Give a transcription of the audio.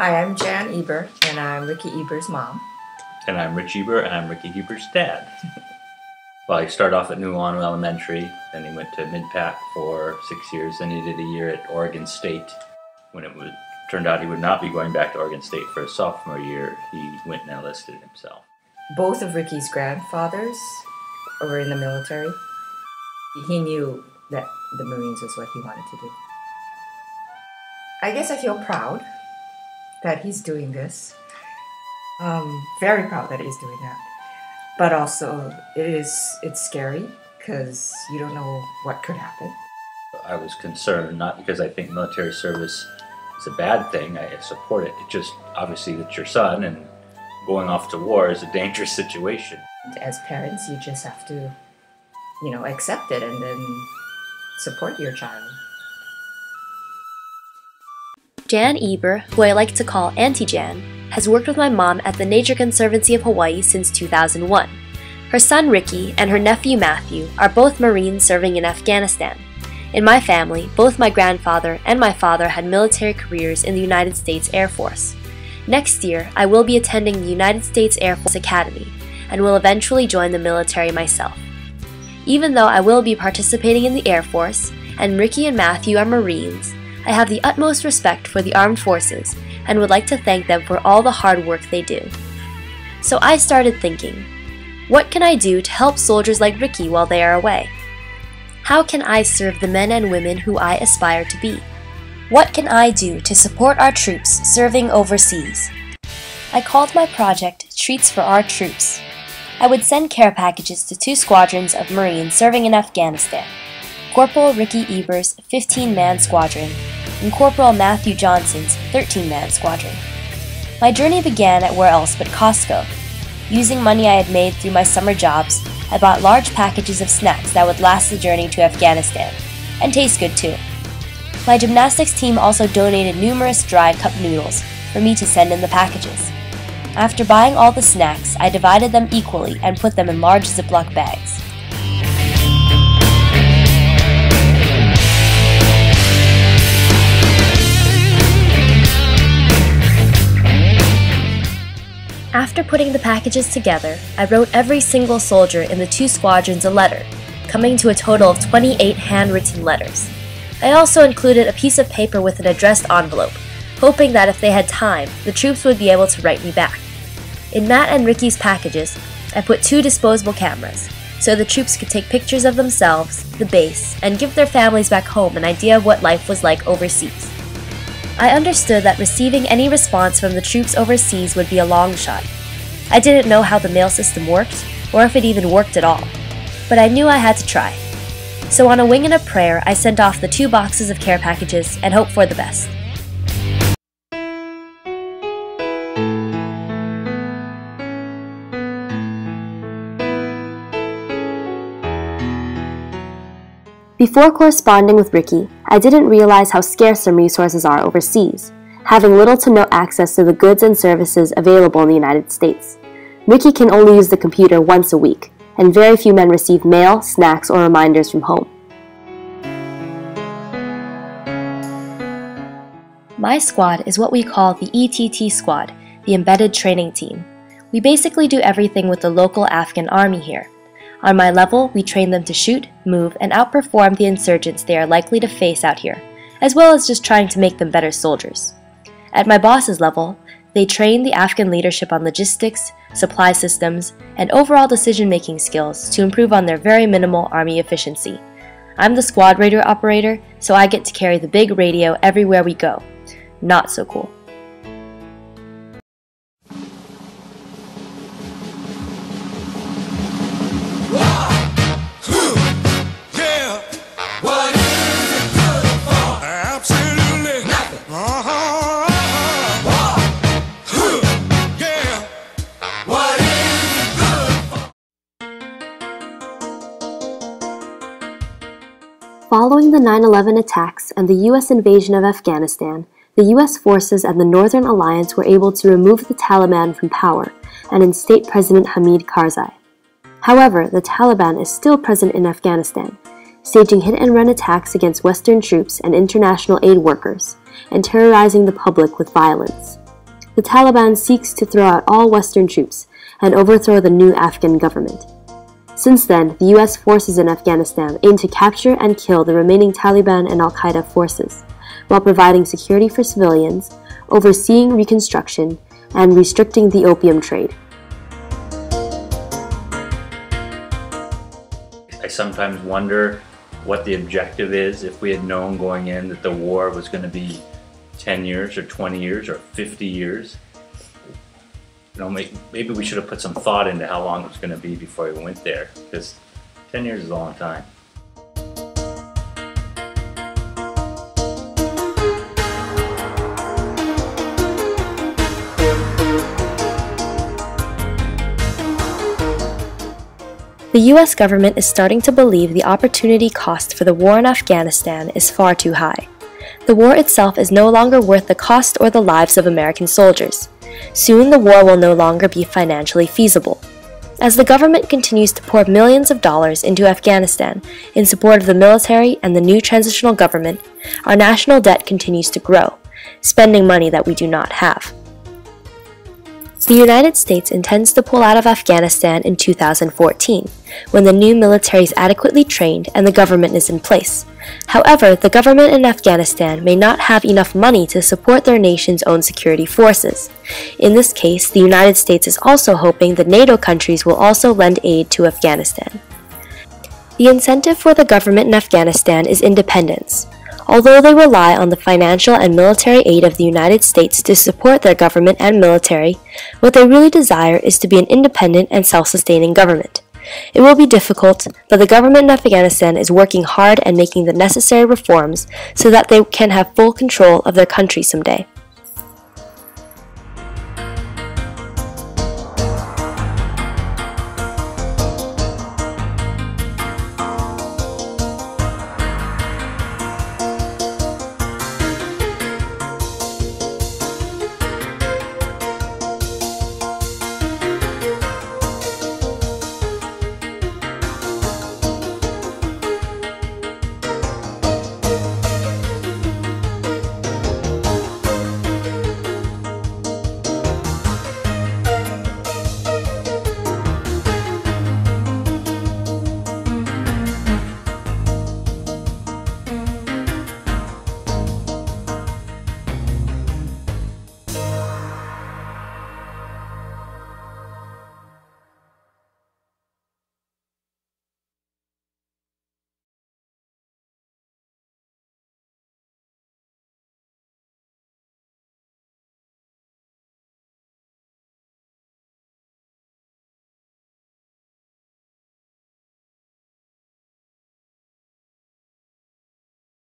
Hi, I'm Jan Eber, and I'm Ricky Eber's mom. And I'm Rich Eber, and I'm Ricky Eber's dad. Well, he started off at New Lano Elementary, then he went to Mid-Pac for 6 years, then he did a year at Oregon State. When it turned out he would not be going back to Oregon State for his sophomore year, he went and enlisted himself. Both of Ricky's grandfathers were in the military. He knew that the Marines was what he wanted to do. I guess I feel proud that he's doing this. Very proud that he's doing that. But also, it's scary because you don't know what could happen. I was concerned, not because I think military service is a bad thing, I support it. It just, obviously, it's your son, and going off to war is a dangerous situation. As parents, you just have to, accept it and then support your child. Jan Eber, who I like to call Auntie Jan, has worked with my mom at the Nature Conservancy of Hawaii since 2001. Her son Ricky and her nephew Matthew are both Marines serving in Afghanistan. In my family, both my grandfather and my father had military careers in the United States Air Force. Next year, I will be attending the United States Air Force Academy and will eventually join the military myself. Even though I will be participating in the Air Force, and Ricky and Matthew are Marines, I have the utmost respect for the armed forces and would like to thank them for all the hard work they do. So I started thinking, what can I do to help soldiers like Ricky while they are away? How can I serve the men and women who I aspire to be? What can I do to support our troops serving overseas? I called my project Treats for Our Troops. I would send care packages to 2 squadrons of Marines serving in Afghanistan, Corporal Ricky Eber's 15-man squadron and Corporal Matthew Johnson's 13-man squadron. My journey began at where else but Costco. Using money I had made through my summer jobs, I bought large packages of snacks that would last the journey to Afghanistan, and taste good too. My gymnastics team also donated numerous dry cup noodles for me to send in the packages. After buying all the snacks, I divided them equally and put them in large Ziploc bags. After putting the packages together, I wrote every single soldier in the 2 squadrons a letter, coming to a total of 28 handwritten letters. I also included a piece of paper with an addressed envelope, hoping that if they had time, the troops would be able to write me back. In Matt and Ricky's packages, I put 2 disposable cameras, so the troops could take pictures of themselves, the base, and give their families back home an idea of what life was like overseas. I understood that receiving any response from the troops overseas would be a long shot. I didn't know how the mail system worked, or if it even worked at all, but I knew I had to try. So on a wing and a prayer, I sent off the 2 boxes of care packages and hoped for the best. Before corresponding with Ricky, I didn't realize how scarce some resources are overseas, having little to no access to the goods and services available in the United States. Ricky can only use the computer once a week, and very few men receive mail, snacks, or reminders from home. My squad is what we call the ETT squad, the Embedded Training Team. We basically do everything with the local Afghan army here. On my level, we train them to shoot, move, and outperform the insurgents they are likely to face out here, as well as just trying to make them better soldiers. At my boss's level, they train the Afghan leadership on logistics, supply systems, and overall decision-making skills to improve on their very minimal army efficiency. I'm the squad radio operator, so I get to carry the big radio everywhere we go. Not so cool. Following the 9/11 attacks and the U.S. invasion of Afghanistan, the U.S. forces and the Northern Alliance were able to remove the Taliban from power and instate President Hamid Karzai. However, the Taliban is still present in Afghanistan, staging hit-and-run attacks against Western troops and international aid workers, and terrorizing the public with violence. the Taliban seeks to throw out all Western troops and overthrow the new Afghan government. Since then, the US forces in Afghanistan aim to capture and kill the remaining Taliban and Al-Qaeda forces, while providing security for civilians, overseeing reconstruction, and restricting the opium trade. I sometimes wonder what the objective is if we had known going in that the war was going to be 10 years or 20 years or 50 years. You know, maybe we should have put some thought into how long it was going to be before we went there, because 10 years is a long time. The US government is starting to believe the opportunity cost for the war in Afghanistan is far too high. The war itself is no longer worth the cost or the lives of American soldiers. Soon the war will no longer be financially feasible. As the government continues to pour millions of dollars into Afghanistan in support of the military and the new transitional government, our national debt continues to grow, spending money that we do not have. The United States intends to pull out of Afghanistan in 2014, when the new military is adequately trained and the government is in place. However, the government in Afghanistan may not have enough money to support their nation's own security forces. In this case, the United States is also hoping that NATO countries will also lend aid to Afghanistan. The incentive for the government in Afghanistan is independence. Although they rely on the financial and military aid of the United States to support their government and military, what they really desire is to be an independent and self-sustaining government. It will be difficult, but the government in Afghanistan is working hard and making the necessary reforms so that they can have full control of their country someday.